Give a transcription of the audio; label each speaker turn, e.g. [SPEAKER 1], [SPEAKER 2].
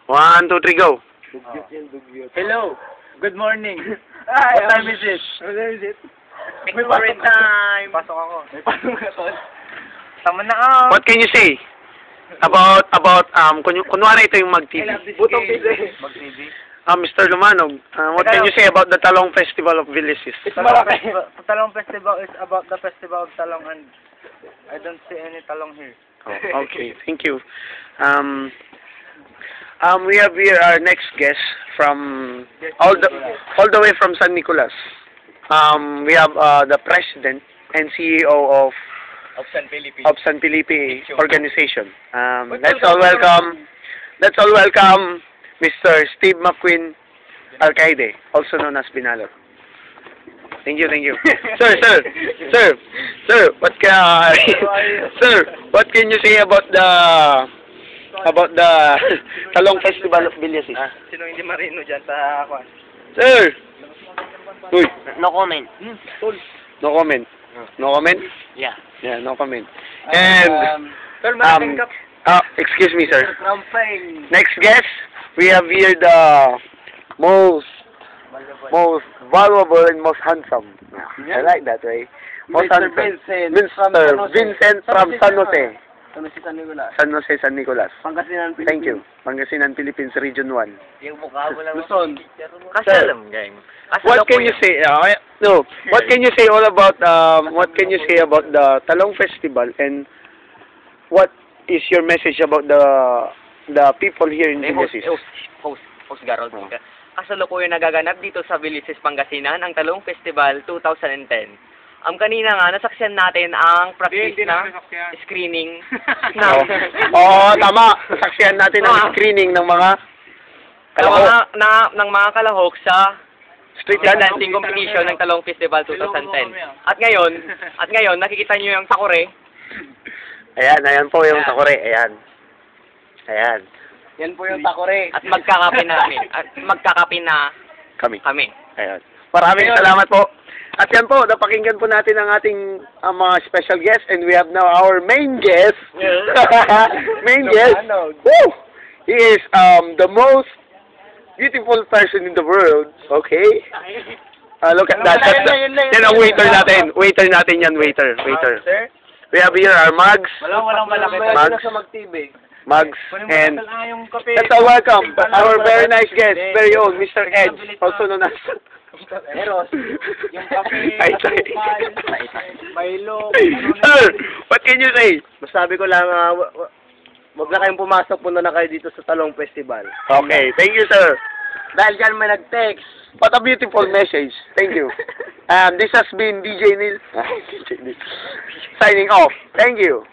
[SPEAKER 1] 1, 2, 3, go.
[SPEAKER 2] Hello. Good morning.
[SPEAKER 3] What
[SPEAKER 2] time is it?
[SPEAKER 3] What time is it?
[SPEAKER 2] Favorite time. Pasok ako.
[SPEAKER 3] May pasok ka, tol.
[SPEAKER 2] Tama na ako.
[SPEAKER 1] What can you say about kunwari ito yung mag-TV.
[SPEAKER 3] Butong pizza.
[SPEAKER 2] Mag-TV.
[SPEAKER 1] Mr. Lumanog, what can you say about the Talong Festival of Vilisis?
[SPEAKER 3] It's Maracay.
[SPEAKER 2] Talong Festival is about the Festival of Talong and I don't see any talong here.
[SPEAKER 1] Oh, okay, thank you. We have here our next guest from all the way from San Nicolas. We have the president and CEO of
[SPEAKER 2] San Felipe.
[SPEAKER 1] San Felipe organization. Let's all welcome Mr. Steve McQueen Alcaide, also known as Binalot. Thank you. Sir, what can you say about the Talong Festival of Vilisis?
[SPEAKER 2] Sino hindi marino dyan sa kwan?
[SPEAKER 1] Sir! Uy,
[SPEAKER 2] No comment.
[SPEAKER 1] no comment. No comment?
[SPEAKER 2] Yeah.
[SPEAKER 1] Yeah, no comment. And,
[SPEAKER 2] Tol, malaking kap.
[SPEAKER 1] excuse me, sir.
[SPEAKER 2] Tramping.
[SPEAKER 1] Next guest, we have here the most valuable and most handsome. I like that, right? Most
[SPEAKER 3] Mr.
[SPEAKER 1] handsome.
[SPEAKER 3] Vincent
[SPEAKER 1] from San Jose.
[SPEAKER 3] San Jose.
[SPEAKER 1] San Nicolas.
[SPEAKER 3] Pangasinan, Philippines.
[SPEAKER 1] Thank you. Pangasinan, Philippines, Region 1.
[SPEAKER 2] Yung mukha mo lang.
[SPEAKER 3] Luzon.
[SPEAKER 2] Kasi
[SPEAKER 1] Sir,
[SPEAKER 2] alam, gang.
[SPEAKER 1] What can you say? What can you say all about? What can you say about the Talong Festival and what is your message about the people here in Vilisis?
[SPEAKER 2] Host Garol. Kasalukuyan nagaganap dito sa Vilisis, Pangasinan, ang Talong Festival 2010. Kanina nga, nasaksiyan natin ang practice na screening
[SPEAKER 1] Tama. Saksiyan natin ang screening ng mga kalahok.
[SPEAKER 2] ng mga kalahok sa
[SPEAKER 1] Street
[SPEAKER 2] dancing competition ng Talong Festival 2010. At ngayon, nakikita niyo yung takore.
[SPEAKER 1] Ayan po yung takore. Ayan.
[SPEAKER 3] Yan po yung takore.
[SPEAKER 2] At magkakape na
[SPEAKER 1] Kami.
[SPEAKER 2] kami.
[SPEAKER 1] Ayan. Maraming salamat po. At yan po, napakinggan po natin ang ating mga special guest and we have now our main guest. Main guest. Woo! He is the most beautiful person in the world. Okay? Look at that. Yan ang waiter natin. Waiter yan.
[SPEAKER 2] Sir?
[SPEAKER 1] We have here our mugs.
[SPEAKER 2] Walang malaki.
[SPEAKER 1] Mugs.
[SPEAKER 3] sa mag-TV.
[SPEAKER 1] Mugs. And let's all welcome our very nice guest, very old, Mr. Edge, also known as
[SPEAKER 3] Eros. Yung kape.
[SPEAKER 1] Ay,
[SPEAKER 3] Milo.
[SPEAKER 1] Sir, what can you say?
[SPEAKER 3] Masabi ko lang, wag na kayong pumasok, punta na kayo dito sa Talong Festival.
[SPEAKER 1] Okay, thank you, sir.
[SPEAKER 3] Dahil dyan may nag-text.
[SPEAKER 1] What a beautiful message. Thank you. This has been DJ Neil signing off. Thank you.